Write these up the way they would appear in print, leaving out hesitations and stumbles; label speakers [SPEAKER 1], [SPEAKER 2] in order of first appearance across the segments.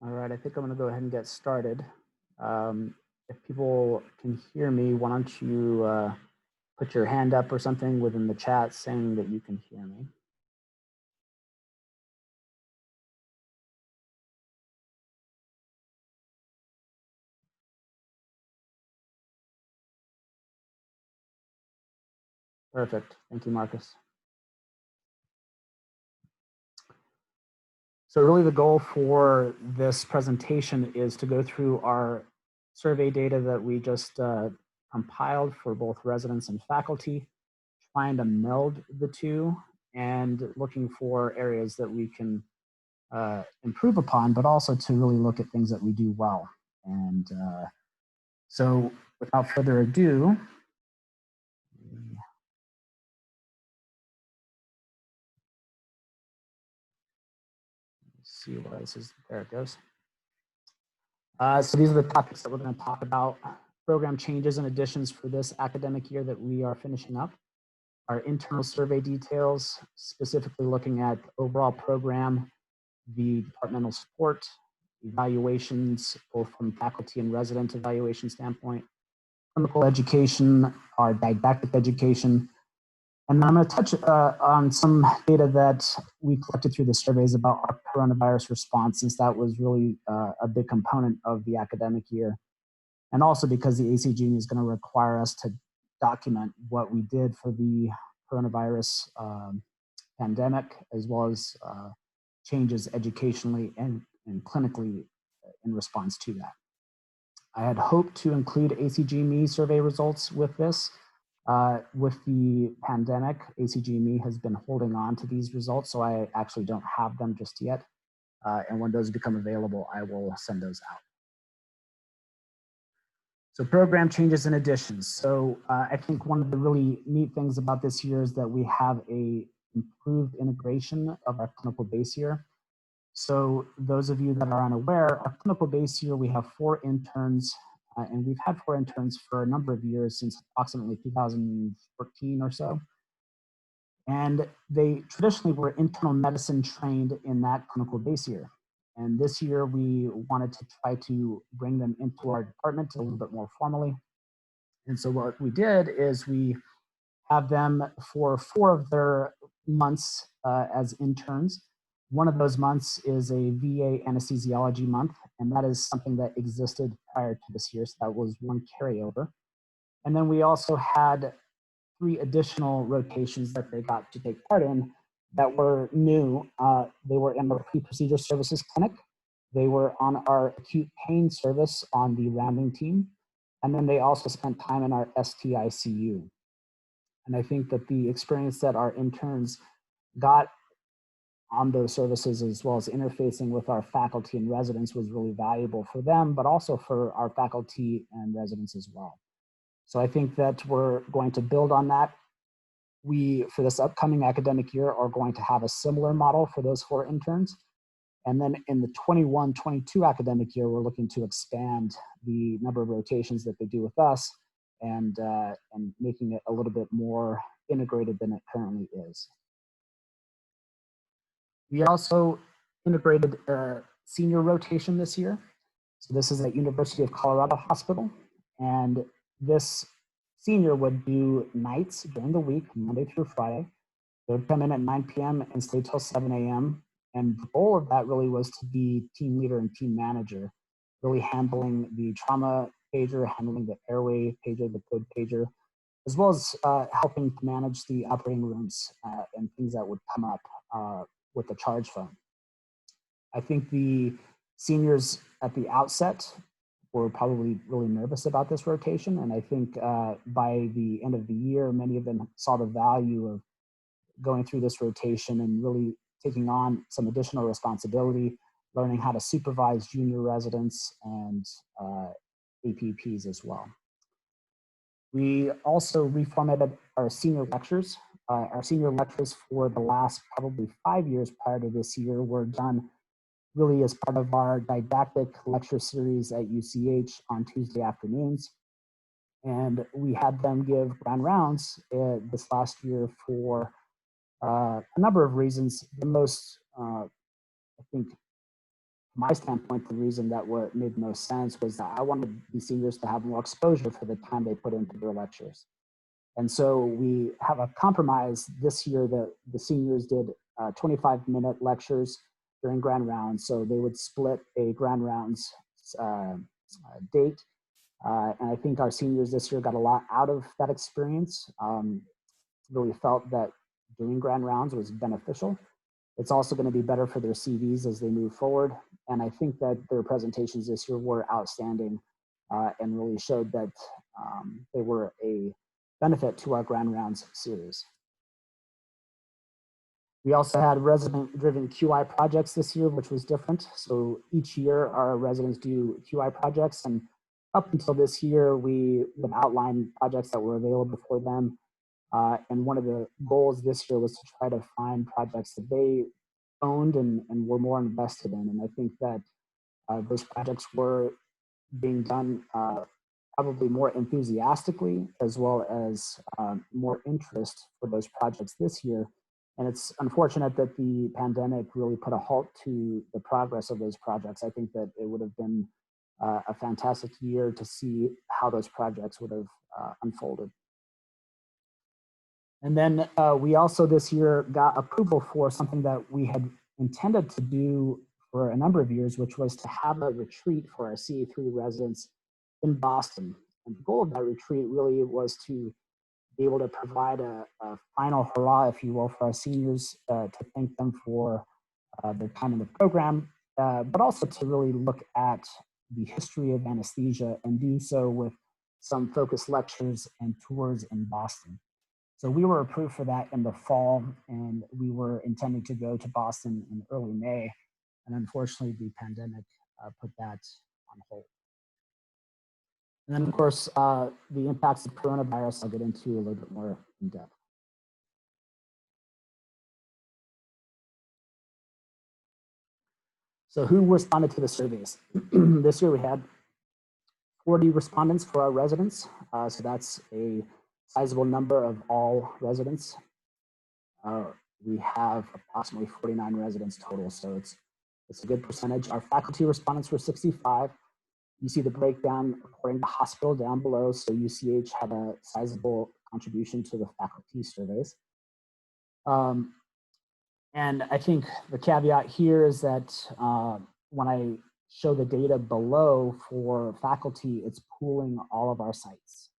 [SPEAKER 1] All right, I think I'm going to go ahead and get started. If people can hear me, why don't you put your hand up or something within the chat saying that you can hear me. Perfect. Thank you, Marcus. So really the goal for this presentation is to go through our survey data that we just compiled for both residents and faculty, trying to meld the two and looking for areas that we can improve upon, but also to really look at things that we do well. And so without further ado, let's see what else is, there it goes. So these are the topics that we're going to talk about. Program changes and additions for this academic year that we are finishing up. Our internal survey details, specifically looking at the overall program, the departmental support, evaluations, both from faculty and resident evaluation standpoint, clinical education, our didactic education. And I'm going to touch on some data that we collected through the surveys about our coronavirus response, since that was really a big component of the academic year. And also because the ACG is going to require us to document what we did for the coronavirus pandemic, as well as changes educationally and clinically in response to that. I had hoped to include ACG-ME survey results with this. With the pandemic, ACG-ME has been holding on to these results, so I actually don't have them just yet. And when those become available, I will send those out. So program changes and additions. So I think one of the really neat things about this year is that we have a improved integration of our clinical base year. So those of you that are unaware, our clinical base year, we have 4 interns, and we've had 4 interns for a number of years, since approximately 2014 or so. And they traditionally were internal medicine trained in that clinical base year. And this year we wanted to try to bring them into our department a little bit more formally. And so what we did is we have them for 4 of their months as interns. One of those months is a VA anesthesiology month, and that is something that existed prior to this year, so that was one carryover. And then we also had 3 additional rotations that they got to take part in that were new. They were in our pre-procedure services clinic. They were on our acute pain service on the rounding team. And then they also spent time in our STICU. And I think that the experience that our interns got on those services, as well as interfacing with our faculty and residents, was really valuable for them, but also for our faculty and residents as well. So I think that we're going to build on that. We, for this upcoming academic year, are going to have a similar model for those 4 interns. And then in the 21-22 academic year, we're looking to expand the number of rotations that they do with us, and making it a little bit more integrated than it currently is. We also integrated a senior rotation this year. So this is at University of Colorado Hospital, and this senior would do nights during the week, Monday through Friday. They would come in at 9 p.m. and stay till 7 a.m. And the goal of that really was to be team leader and team manager, really handling the trauma pager, handling the airway pager, the code pager, as well as helping to manage the operating rooms and things that would come up with the charge phone. I think the seniors at the outset were probably really nervous about this rotation. And I think by the end of the year, many of them saw the value of going through this rotation and really taking on some additional responsibility, learning how to supervise junior residents and APPs as well. We also reformatted our senior lectures. Our senior lectures for the last probably 5 years prior to this year were done really as part of our didactic lecture series at UCH on Tuesday afternoons. And we had them give grand rounds this last year for a number of reasons. The most, I think, from my standpoint, the reason that what made most sense was that I wanted the seniors to have more exposure for the time they put into their lectures. And so we have a compromise this year that the seniors did 25-minute lectures during grand rounds. So they would split a grand rounds date. And I think our seniors this year got a lot out of that experience. Really felt that doing grand rounds was beneficial. It's also going to be better for their CVs as they move forward. And I think that their presentations this year were outstanding and really showed that they were a benefit to our Grand Rounds series. We also had resident-driven QI projects this year, which was different. So each year our residents do QI projects, and up until this year, we would outline projects that were available for them. And one of the goals this year was to try to find projects that they owned and were more invested in. And I think that those projects were being done probably more enthusiastically, as well as more interest for those projects this year. And it's unfortunate that the pandemic really put a halt to the progress of those projects. I think that it would have been a fantastic year to see how those projects would have unfolded. And then we also this year got approval for something that we had intended to do for a number of years, which was to have a retreat for our CA3 residents in Boston. And the goal of that retreat really was to be able to provide a final hurrah, if you will, for our seniors to thank them for their time in the program, but also to really look at the history of anesthesia and do so with some focused lectures and tours in Boston. So we were approved for that in the fall, and we were intending to go to Boston in early May. And unfortunately, the pandemic put that on hold. And then, of course, the impacts of coronavirus, I'll get into a little bit more in depth. So who responded to the surveys? This year we had 40 respondents for our residents. So that's a sizable number of all residents. We have approximately 49 residents total, so it's a good percentage. Our faculty respondents were 65. You see the breakdown according to hospital down below. So UCH had a sizable contribution to the faculty surveys. And I think the caveat here is that when I show the data below for faculty, it's pooling all of our sites.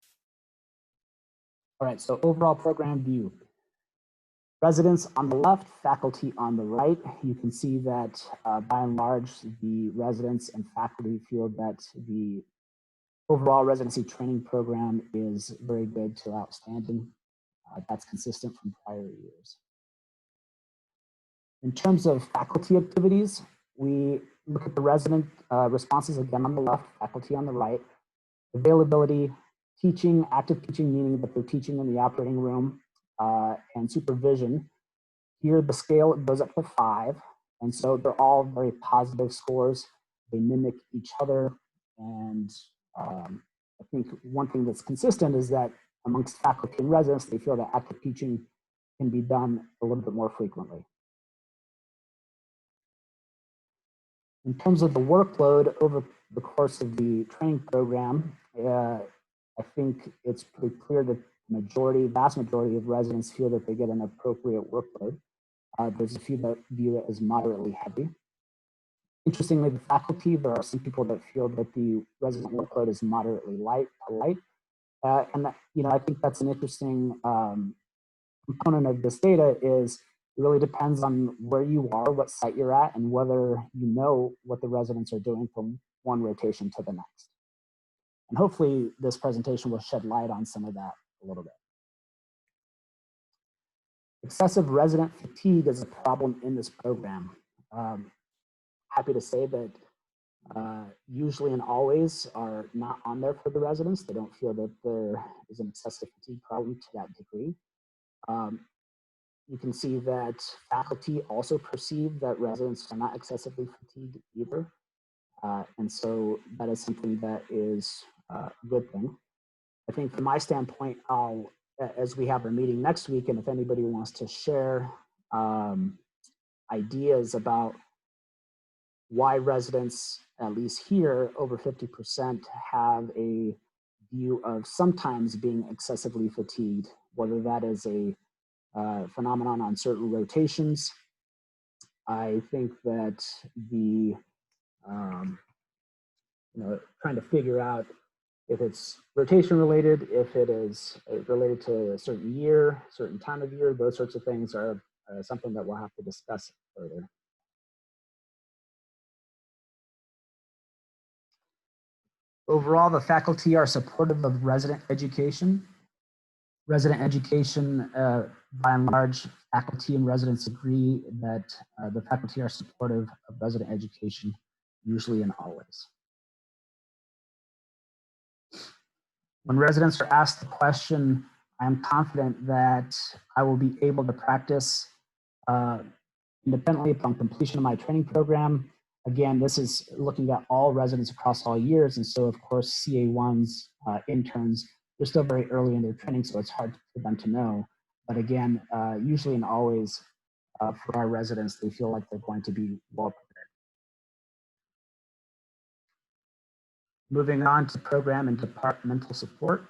[SPEAKER 1] All right, so overall program view. Residents on the left, faculty on the right. You can see that by and large, the residents and faculty feel that the overall residency training program is very good to outstanding. That's consistent from prior years. In terms of faculty activities, we look at the resident responses again on the left, faculty on the right. Availability, teaching, active teaching, meaning that they're teaching in the operating room, and supervision. Here the scale goes up to 5, and so they're all very positive scores. They mimic each other, and I think one thing that's consistent is that amongst faculty and residents, they feel that active teaching can be done a little bit more frequently. In terms of the workload over the course of the training program, I think it's pretty clear that the vast majority of residents feel that they get an appropriate workload. There's a few that view it as moderately heavy. Interestingly, the faculty, there are some people that feel that the resident workload is moderately light to light. And that, I think that's an interesting component of this data is it really depends on where you are, what site you're at, and whether you know what the residents are doing from one rotation to the next. And hopefully this presentation will shed light on some of that a little bit. Excessive resident fatigue is a problem in this program. Happy to say that usually and always are not on there for the residents. They don't feel that there is an excessive fatigue problem to that degree. You can see that faculty also perceive that residents are not excessively fatigued either. And so that is something that is a good thing. I think from my standpoint, as we have our meeting next week, and if anybody wants to share ideas about why residents, at least here, over 50% have a view of sometimes being excessively fatigued, whether that is a phenomenon on certain rotations. I think that the, trying to figure out if it's rotation related, if it is related to a certain year, certain time of year, those sorts of things are something that we'll have to discuss further. Overall, the faculty are supportive of resident education. Resident education, by and large, faculty and residents agree that the faculty are supportive of resident education, usually and always. When residents are asked the question, I am confident that I will be able to practice independently upon completion of my training program. Again, this is looking at all residents across all years. And so, of course, CA1s, interns, they're still very early in their training, so it's hard for them to know. But again, usually and always for our residents, they feel like they're going to be well prepared. Moving on to program and departmental support.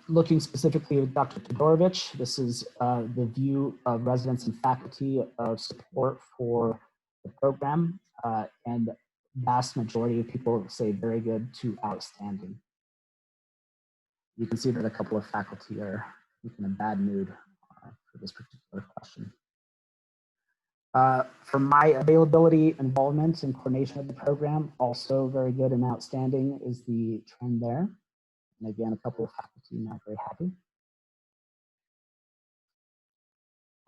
[SPEAKER 1] Looking specifically at Dr. Todorovich, this is the view of residents and faculty of support for the program, and the vast majority of people say very good to outstanding. You can see that a couple of faculty are in a bad mood for this particular question. For my availability, involvement, and coordination of the program, also very good and outstanding is the trend there. And again, a couple of faculty not very happy.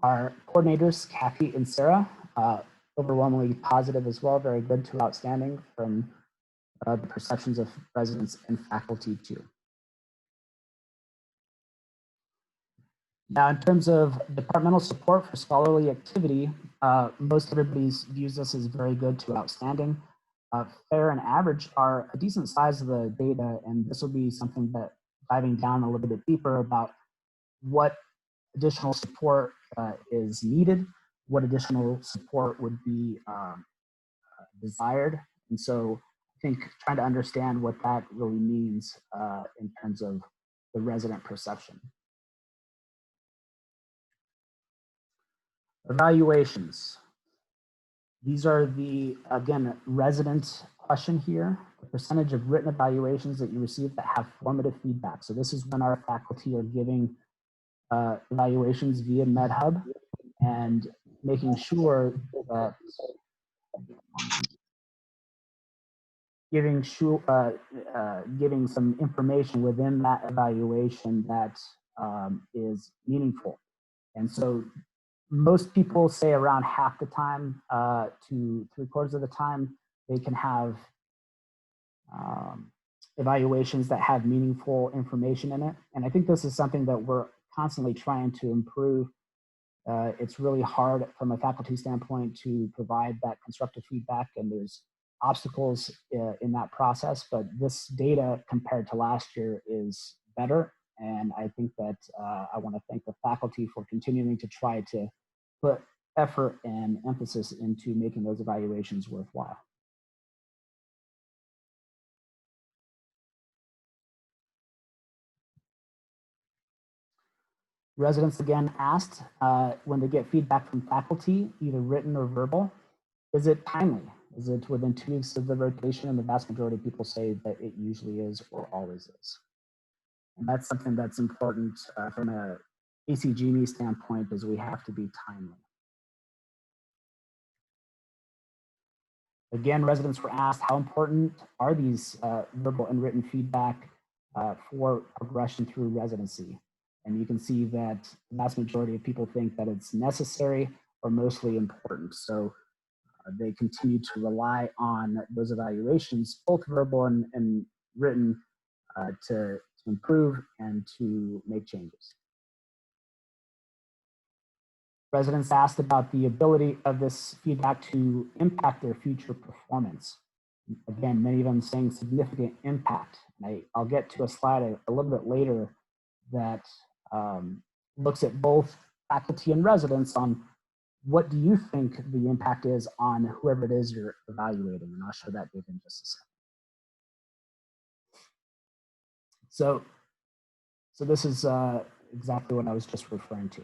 [SPEAKER 1] Our coordinators, Kathy and Sarah, overwhelmingly positive as well, very good to outstanding from the perceptions of residents and faculty too. Now, in terms of departmental support for scholarly activity, most everybody views this as very good to outstanding. Fair and average are a decent size of the data, and this will be something that diving down a little bit deeper about what additional support is needed, what additional support would be desired. And so I think trying to understand what that really means in terms of the resident perception. Evaluations. These are the, again, resident question here, the percentage of written evaluations that you receive that have formative feedback. So this is when our faculty are giving evaluations via MedHub and making sure that giving some information within that evaluation that is meaningful. And so most people say around half the time to 3/4 of the time, they can have evaluations that have meaningful information in it. And I think this is something that we're constantly trying to improve. It's really hard from a faculty standpoint to provide that constructive feedback, and there's obstacles in that process, but this data compared to last year is better. And I think that I want to thank the faculty for continuing to try to put effort and emphasis into making those evaluations worthwhile. Residents again asked when they get feedback from faculty, either written or verbal, is it timely? Is it within 2 weeks of the rotation? And the vast majority of people say that it usually is or always is. And that's something that's important from a ACGME standpoint, is we have to be timely. Again, residents were asked how important are these verbal and written feedback for progression through residency. And you can see that the vast majority of people think that it's necessary or mostly important. So they continue to rely on those evaluations, both verbal and written, to improve and to make changes. Residents asked about the ability of this feedback to impact their future performance. Again, many of them saying significant impact. And I'll get to a slide a little bit later that looks at both faculty and residents on what do you think the impact is on whoever it is you're evaluating? And I'll show that data in just a second. So this is exactly what I was just referring to.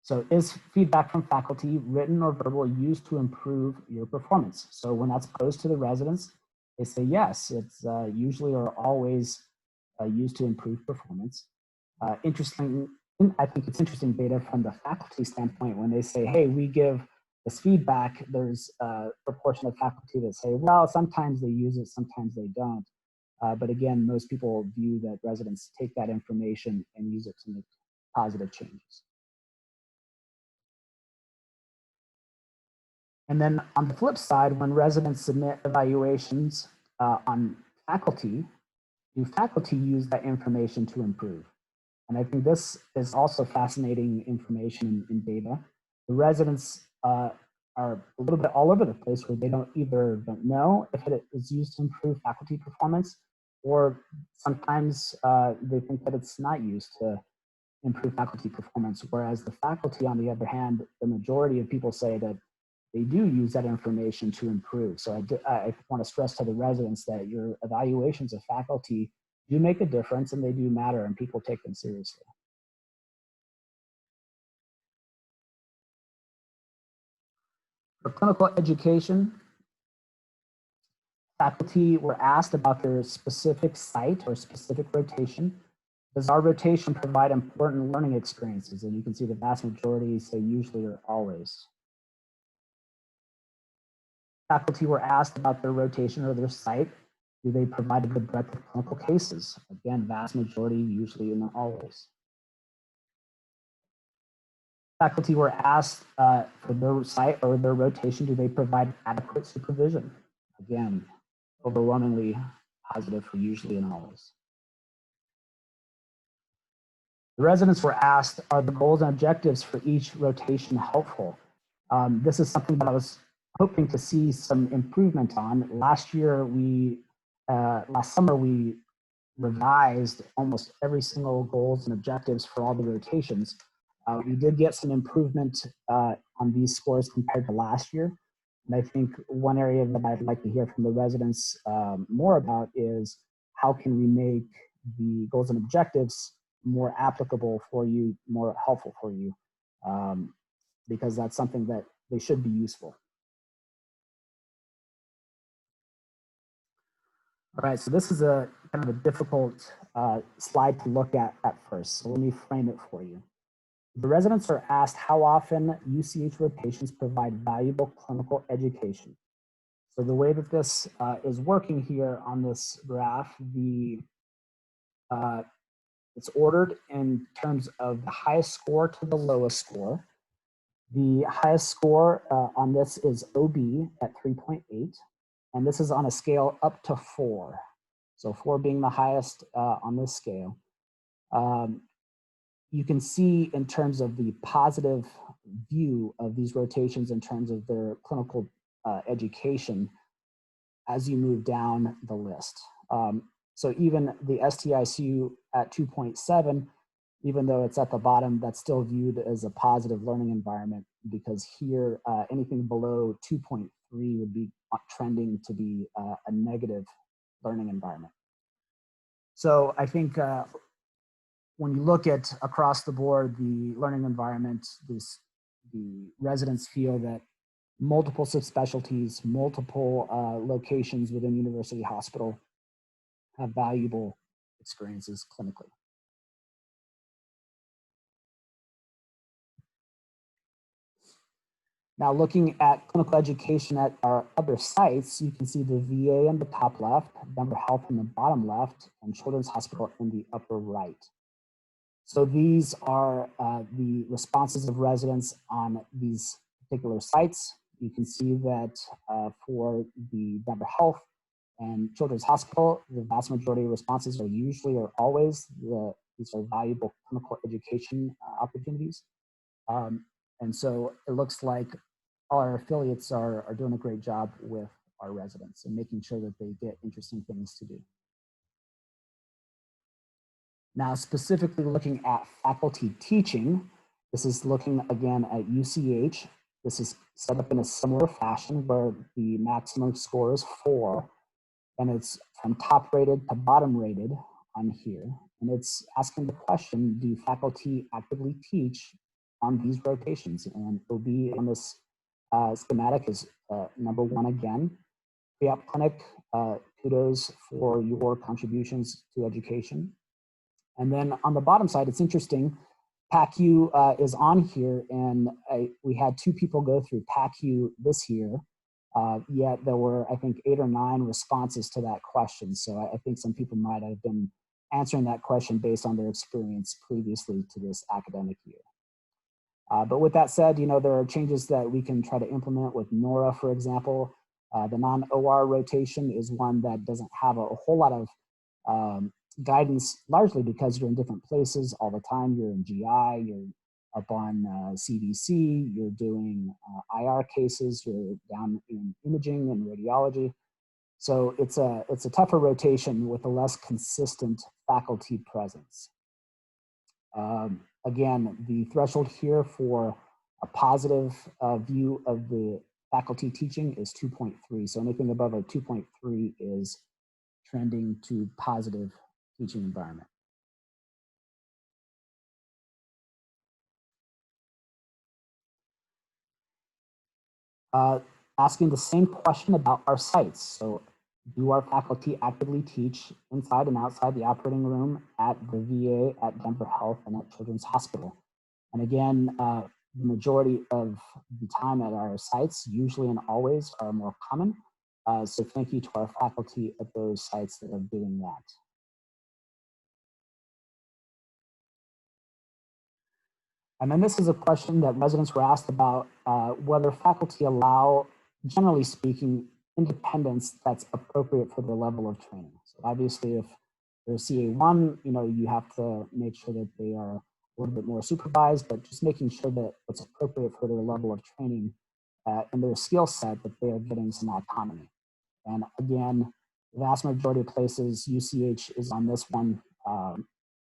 [SPEAKER 1] So is feedback from faculty, written or verbal, used to improve your performance? So when that's posed to the residents, they say yes, it's usually or always used to improve performance. Interesting, I think it's interesting data from the faculty standpoint when they say, hey, we give this feedback, there's a proportion of faculty that say, well, sometimes they use it, sometimes they don't. But again, most people view that residents take that information and use it to make positive changes. And then on the flip side, when residents submit evaluations on faculty, do faculty use that information to improve? And I think this is also fascinating information in data. The residents are a little bit all over the place where they don't know if it is used to improve faculty performance, or sometimes they think that it's not used to improve faculty performance. Whereas the faculty, on the other hand, the majority of people say that they do use that information to improve. So I want to stress to the residents that your evaluations of faculty do make a difference and they do matter and people take them seriously. For clinical education, faculty were asked about their specific site or specific rotation. Does our rotation provide important learning experiences? And you can see the vast majority say usually or always. Faculty were asked about their rotation or their site. Do they provide a good breadth of clinical cases? Again, vast majority, usually and always. Faculty were asked for their site or their rotation, do they provide adequate supervision? Again, overwhelmingly positive for usually and always. The residents were asked, are the goals and objectives for each rotation helpful? This is something that I was hoping to see some improvement on. Last summer, we revised almost every single goals and objectives for all the rotations. We did get some improvement on these scores compared to last year. And I think one area that I'd like to hear from the residents more about is how can we make the goals and objectives more applicable for you, more helpful for you, because that's something that they should be useful. All right, so this is a kind of a difficult slide to look at first, so let me frame it for you. The residents are asked how often UCH rotations provide valuable clinical education. So the way that this is working here on this graph, it's ordered in terms of the highest score to the lowest score. The highest score on this is OB at 3.8, and this is on a scale up to 4. So 4 being the highest on this scale. You can see in terms of the positive view of these rotations in terms of their clinical education as you move down the list. So even the STICU at 2.7, even though it's at the bottom, that's still viewed as a positive learning environment, because here anything below 2.3 would be trending to be a negative learning environment. So I think when you look at across the board, the learning environment, the residents feel that multiple subspecialties, multiple locations within University Hospital have valuable experiences clinically. Now, looking at clinical education at our other sites, you can see the VA in the top left, Denver Health in the bottom left, and Children's Hospital in the upper right. So these are the responses of residents on these particular sites. You can see that for the Denver Health and Children's Hospital, the vast majority of responses are usually or always these are valuable clinical education opportunities. And so it looks like all our affiliates are doing a great job with our residents and making sure that they get interesting things to do. Now, specifically looking at faculty teaching, this is looking again at UCH. This is set up in a similar fashion where the maximum score is 4, and it's from top rated to bottom rated on here. And it's asking the question, do faculty actively teach on these rotations? And it'll be on this schematic is number 1 again. Pre-op clinic, kudos for your contributions to education. And then on the bottom side, it's interesting, PACU is on here, and we had 2 people go through PACU this year, yet there were, I think, 8 or 9 responses to that question. So I think some people might have been answering that question based on their experience previously to this academic year. But with that said, there are changes that we can try to implement with NORA, for example. The non-OR rotation is one that doesn't have a whole lot of guidance, largely because you're in different places all the time. You're in GI, you're up on CVC, you're doing IR cases, you're down in imaging and radiology. So it's a tougher rotation with a less consistent faculty presence. Again, the threshold here for a positive view of the faculty teaching is 2.3. So anything above a 2.3 is trending to positive teaching environment. Asking the same question about our sites. So do our faculty actively teach inside and outside the operating room at the VA, at Denver Health, and at Children's Hospital? And again, the majority of the time at our sites, usually and always, are more common. So thank you to our faculty at those sites that are doing that. And then this is a question that residents were asked about whether faculty allow, generally speaking, independence that's appropriate for their level of training. So obviously, if they're CA1, you have to make sure that they are a little bit more supervised, but just making sure that it's appropriate for their level of training and their skill set, that they are getting some autonomy. And again, the vast majority of places, UCH is on this one,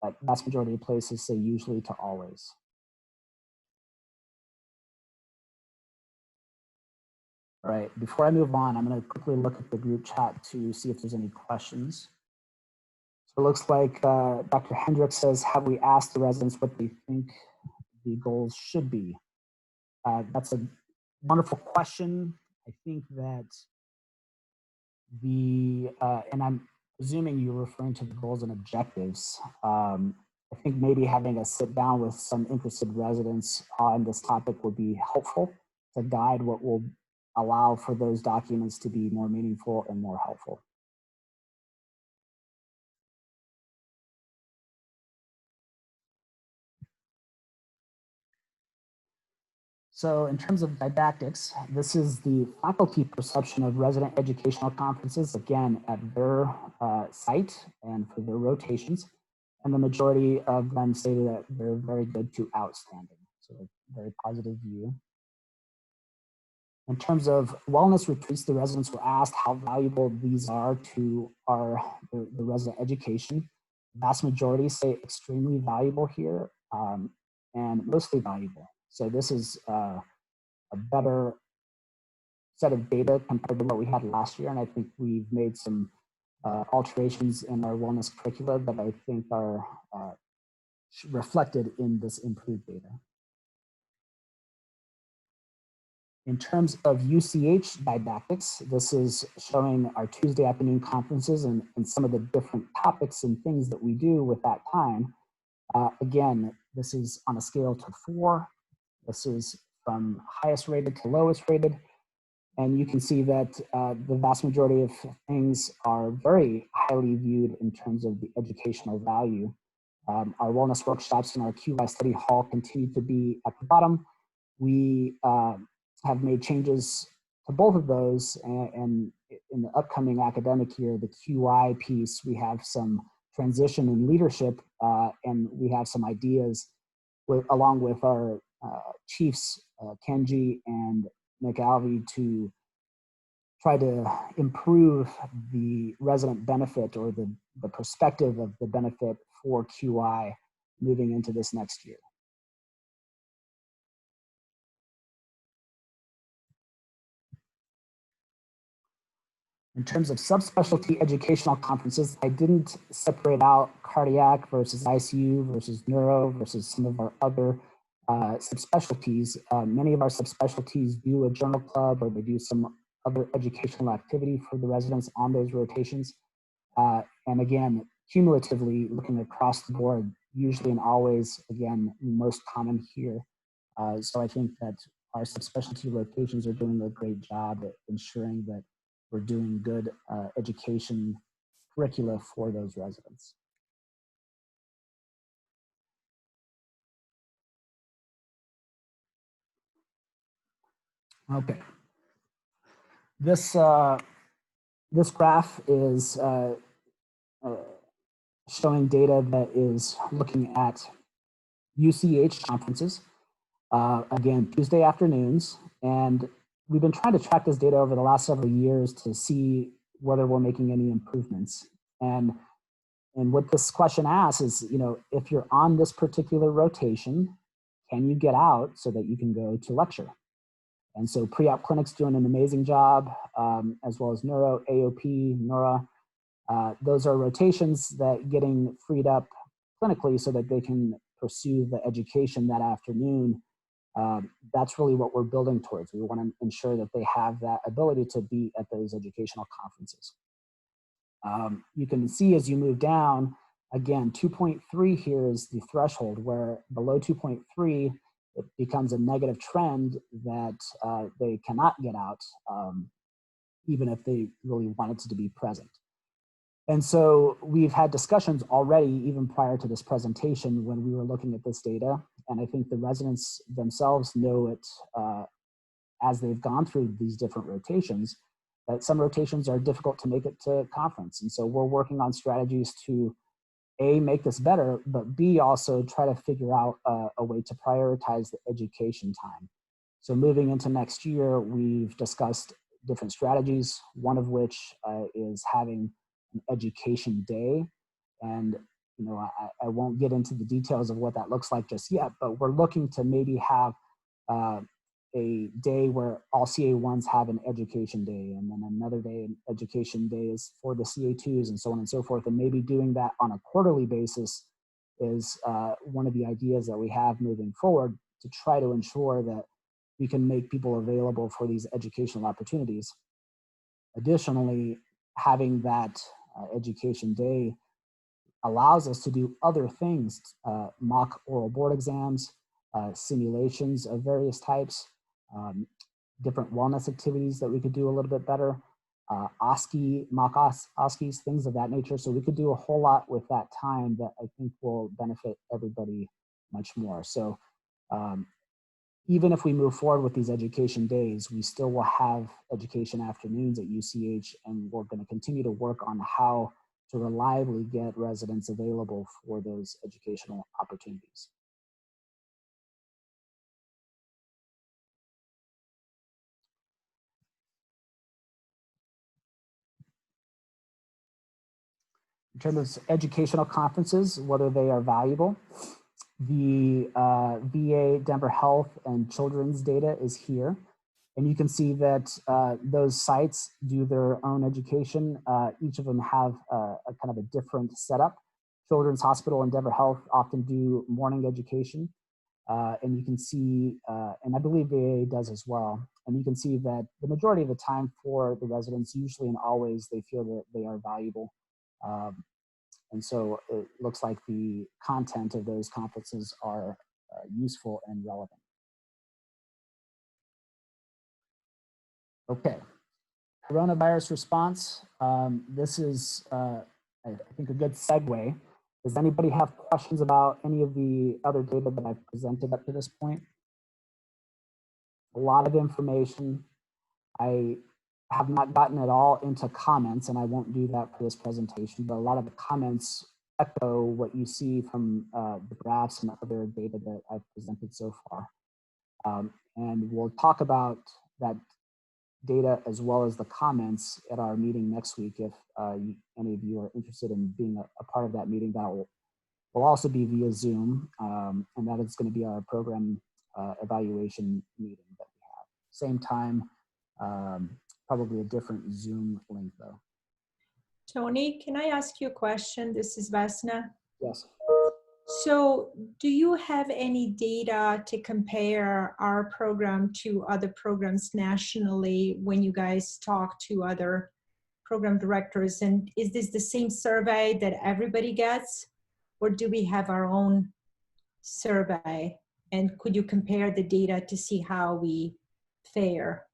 [SPEAKER 1] but vast majority of places say usually to always. All right, before I move on, I'm going to quickly look at the group chat to see if there's any questions. So it looks like Dr. Hendricks says, have we asked the residents what they think the goals should be? That's a wonderful question. I think that and I'm presuming you're referring to the goals and objectives. I think maybe having a sit down with some interested residents on this topic would be helpful to guide what will allow for those documents to be more meaningful and more helpful. So in terms of didactics, this is the faculty perception of resident educational conferences, again, at their site and for their rotations. And the majority of them say that they're very good to outstanding. So a very positive view. In terms of wellness retreats, the residents were asked how valuable these are to the resident education. The vast majority say extremely valuable here and mostly valuable. So this is a better set of data compared to what we had last year. And I think we've made some alterations in our wellness curricula that I think are reflected in this improved data. In terms of UCH didactics, this is showing our Tuesday afternoon conferences and some of the different topics and things that we do with that time. Again, this is on a scale to 4. This is from highest rated to lowest rated. And you can see that the vast majority of things are very highly viewed in terms of the educational value. Our wellness workshops in our QI study hall continue to be at the bottom. We have made changes to both of those, and in the upcoming academic year, the QI piece, we have some transition in leadership, and we have some ideas along with our chiefs, Kenji and McAlvey, to try to improve the resident benefit or the perspective of the benefit for QI moving into this next year. In terms of subspecialty educational conferences, I didn't separate out cardiac versus ICU versus neuro versus some of our other subspecialties. Many of our subspecialties do a journal club or they do some other educational activity for the residents on those rotations. And again, cumulatively looking across the board, usually and always, again, most common here. So I think that our subspecialty rotations are doing a great job at ensuring that we're doing good education curricula for those residents. Okay. This graph is showing data that is looking at UCH conferences, again, Tuesday afternoons. And we've been trying to track this data over the last several years to see whether we're making any improvements. And what this question asks is, if you're on this particular rotation, can you get out so that you can go to lecture? And so pre-op clinic's doing an amazing job, as well as neuro, AOP, NORA. Those are rotations that getting freed up clinically so that they can pursue the education that afternoon. That's really what we're building towards. We want to ensure that they have that ability to be at those educational conferences. You can see as you move down, again, 2.3 here is the threshold, where below 2.3, it becomes a negative trend that they cannot get out, even if they really wanted to be present. And so we've had discussions already, even prior to this presentation, when we were looking at this data. And I think the residents themselves know it as they've gone through these different rotations, that some rotations are difficult to make it to conference. And so we're working on strategies to A, make this better, but B, also try to figure out a way to prioritize the education time. So moving into next year, we've discussed different strategies, one of which is having an education day. And I won't get into the details of what that looks like just yet, but we're looking to maybe have a day where all CA1s have an education day, and then another day, an education day is for the CA2s, and so on and so forth. And maybe doing that on a quarterly basis is one of the ideas that we have moving forward to try to ensure that we can make people available for these educational opportunities. Additionally, having that education day allows us to do other things, mock oral board exams, simulations of various types, different wellness activities that we could do a little bit better, OSCE, mock OSCEs, things of that nature. So we could do a whole lot with that time that I think will benefit everybody much more. So even if we move forward with these education days, we still will have education afternoons at UCH, and we're going to continue to work on how to reliably get residents available for those educational opportunities. In terms of educational conferences, whether they are valuable, the VA, Denver Health, and Children's data is here. And you can see that those sites do their own education. Each of them have a kind of a different setup. Children's Hospital and Denver Health often do morning education. And you can see, and I believe VA does as well. And you can see that the majority of the time for the residents, usually and always, they feel that they are valuable. And so it looks like the content of those conferences are useful and relevant. Okay, coronavirus response. This is, I think, a good segue. Does anybody have questions about any of the other data that I've presented up to this point? A lot of information. I have not gotten it all into comments, and I won't do that for this presentation, but a lot of the comments echo what you see from the graphs and other data that I've presented so far. And we'll talk about that data as well as the comments at our meeting next week. If any of you are interested in being a part of that meeting, that will also be via Zoom, and that is going to be our program evaluation meeting that we have. Same time, probably a different Zoom link though.
[SPEAKER 2] Tony, can I ask you a question? This is Vesna.
[SPEAKER 1] Yes.
[SPEAKER 2] So do you have any data to compare our program to other programs nationally when you guys talk to other program directors? And is this the same survey that everybody gets? Or do we have our own survey? And could you compare the data to see how we fare?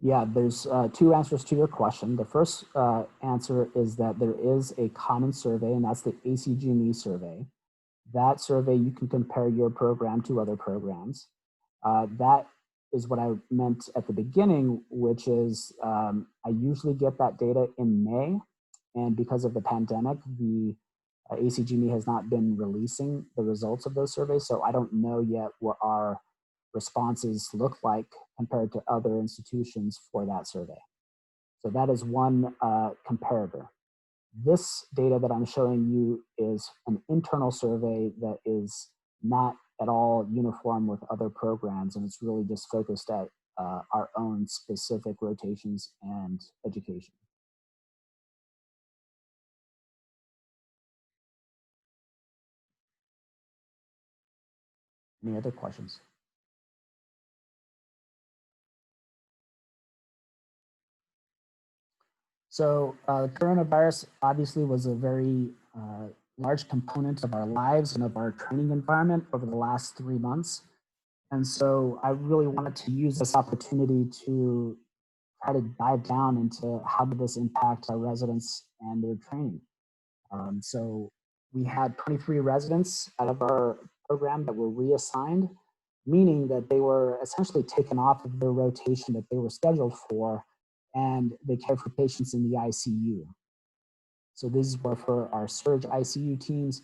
[SPEAKER 1] Yeah, there's two answers to your question. The first answer is that there is a common survey, and that's the ACG&E survey. That survey, you can compare your program to other programs. That is what I meant at the beginning, which is I usually get that data in May. And because of the pandemic, the ACG&E has not been releasing the results of those surveys. So I don't know yet what our responses look like compared to other institutions for that survey. So that is one comparator. This data that I'm showing you is an internal survey that is not at all uniform with other programs, and it's really just focused at our own specific rotations and education. Any other questions? So coronavirus obviously was a very large component of our lives and of our training environment over the last 3 months. And so I really wanted to use this opportunity to try to dive down into how did this impact our residents and their training. So we had 23 residents out of our program that were reassigned, meaning that they were essentially taken off of their rotation that they were scheduled for, and they cared for patients in the ICU. So these were for our surge ICU teams.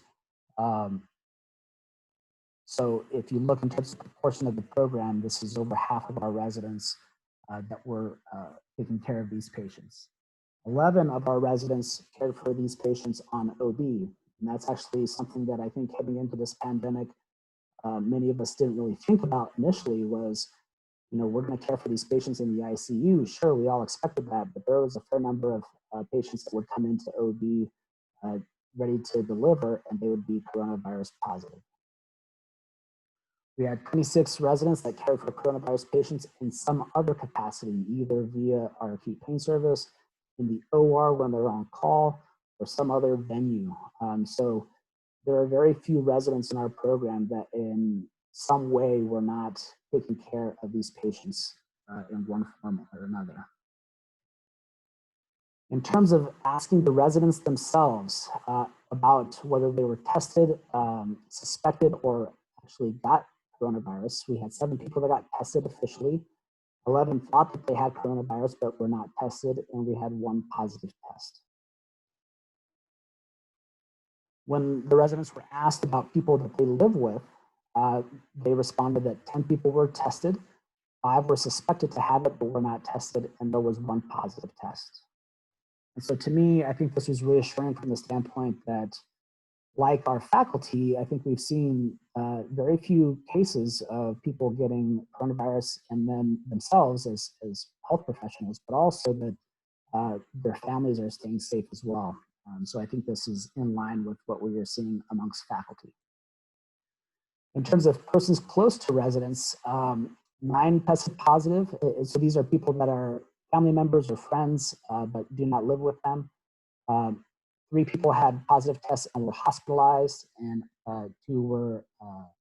[SPEAKER 1] So if you look in terms of proportion of the program, this is over half of our residents that were taking care of these patients. 11 of our residents cared for these patients on OB. And that's actually something that I think heading into this pandemic, many of us didn't really think about initially was, you know, we're going to care for these patients in the ICU. Sure, we all expected that, but there was a fair number of patients that would come into OB ready to deliver, and they would be coronavirus positive. We had 26 residents that cared for coronavirus patients in some other capacity, either via our acute pain service, in the OR when they're on call, or some other venue. So there are very few residents in our program that in some way were not taking care of these patients in one form or another. In terms of asking the residents themselves about whether they were tested, suspected, or actually got coronavirus, we had 7 people that got tested officially. 11 thought that they had coronavirus but were not tested, and we had 1 positive test. When the residents were asked about people that they live with, they responded that 10 people were tested, 5 were suspected to have it but were not tested, and there was 1 positive test. And so to me, I think this was reassuring from the standpoint that, like our faculty, I think we've seen very few cases of people getting coronavirus and then themselves as health professionals, but also that their families are staying safe as well. So I think this is in line with what we are seeing amongst faculty. In terms of persons close to residents, 9 tested positive. So these are people that are family members or friends, but do not live with them. 3 people had positive tests and were hospitalized, and 2 were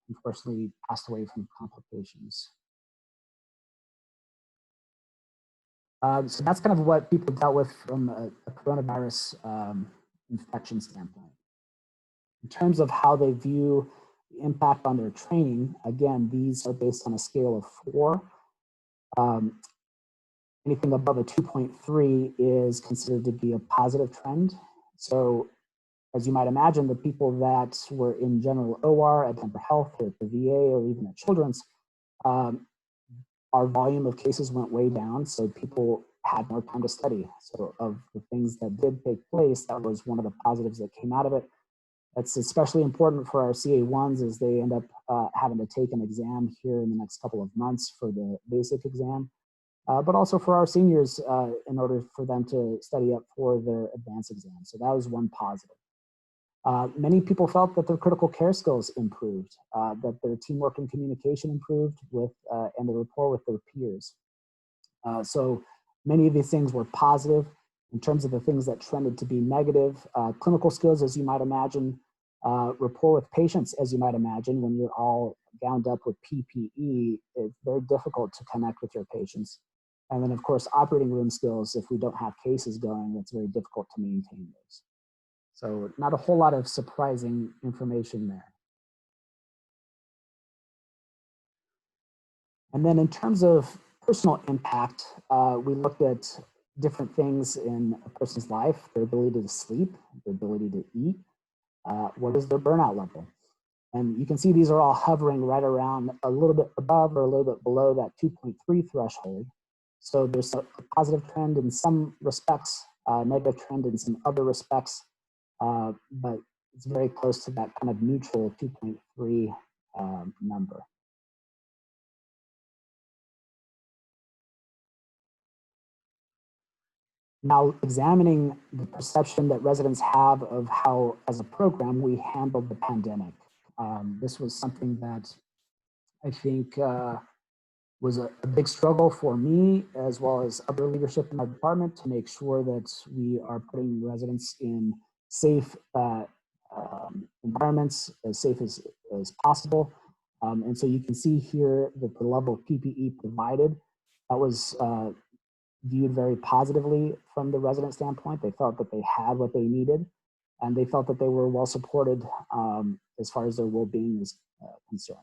[SPEAKER 1] unfortunately passed away from complications. So that's kind of what people dealt with from a coronavirus infection standpoint. In terms of how they view the impact on their training, again, these are based on a scale of 4. Anything above a 2.3 is considered to be a positive trend. So as you might imagine, the people that were in general OR at Denver Health or at the VA or even at Children's, our volume of cases went way down, so people had more time to study. So of the things that did take place, that was one of the positives that came out of it. That's especially important for our CA1s as they end up having to take an exam here in the next couple of months for the basic exam. but also for our seniors in order for them to study up for their advanced exams. So that was one positive. Many people felt that their critical care skills improved, that their teamwork and communication improved and their rapport with their peers. So many of these things were positive. In terms of the things that trended to be negative, clinical skills, as you might imagine, rapport with patients, as you might imagine, when you're all gowned up with PPE, it's very difficult to connect with your patients. And then, of course, operating room skills, if we don't have cases going, it's very difficult to maintain those. So not a whole lot of surprising information there. And then in terms of personal impact, we looked at different things in a person's life, their ability to sleep, their ability to eat, what is their burnout level. And you can see these are all hovering right around a little bit above or a little bit below that 2.3 threshold. So there's a positive trend in some respects, negative trend in some other respects, but it's very close to that kind of neutral 2.3 number. Now, examining the perception that residents have of how, as a program, we handled the pandemic. This was something that I think was a big struggle for me, as well as other leadership in our department, to make sure that we are putting residents in safe environments, as safe as possible. And so you can see here that the level of PPE provided, that was viewed very positively from the resident standpoint. They felt that they had what they needed, and they felt that they were well supported as far as their well-being is concerned.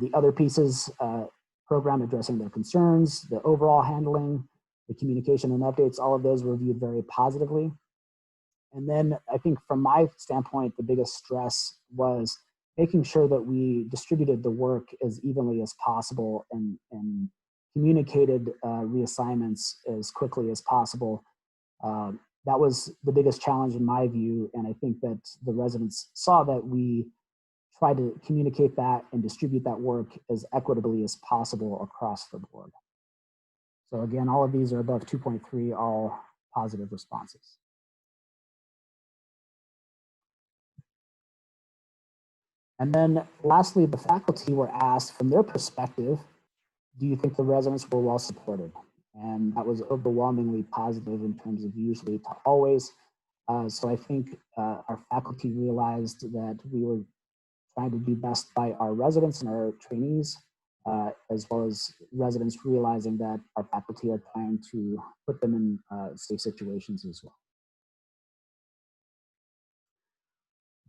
[SPEAKER 1] The other pieces, program addressing their concerns, the overall handling, the communication and updates, all of those were viewed very positively. And then I think from my standpoint, the biggest stress was making sure that we distributed the work as evenly as possible and communicated reassignments as quickly as possible. That was the biggest challenge in my view, and I think that the residents saw that we tried to communicate that and distribute that work as equitably as possible across the board. So again, all of these are above 2.3, all positive responses. And then lastly, the faculty were asked from their perspective, do you think the residents were well supported? And that was overwhelmingly positive in terms of usually to always. So I think our faculty realized that we were trying to do best by our residents and our trainees, as well as residents realizing that our faculty are trying to put them in safe situations as well.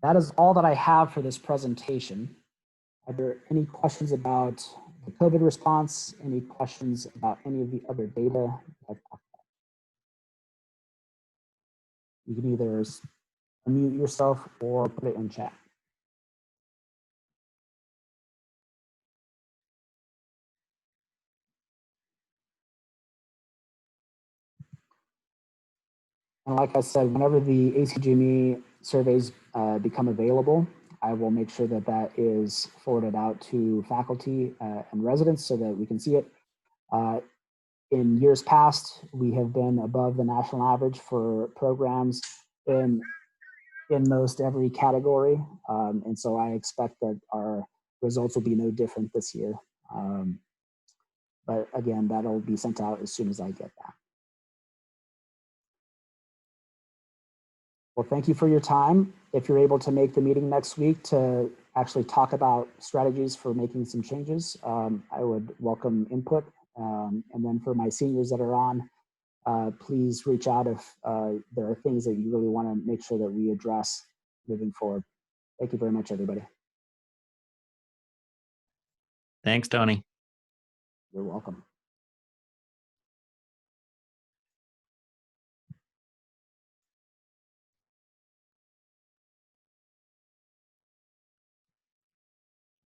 [SPEAKER 1] That is all that I have for this presentation. Are there any questions about the COVID response? Any questions about any of the other data? You can either unmute yourself or put it in chat. And like I said, whenever the ACGME surveys become available, I will make sure that that is forwarded out to faculty and residents so that we can see it. In years past, we have been above the national average for programs in most every category. And so I expect that our results will be no different this year. But again, that'll be sent out as soon as I get that. Well, thank you for your time. If you're able to make the meeting next week to actually talk about strategies for making some changes, I would welcome input. And then for my seniors that are on, please reach out if there are things that you really want to make sure that we address moving forward. Thank you very much, everybody.
[SPEAKER 3] Thanks, Tony.
[SPEAKER 1] You're welcome.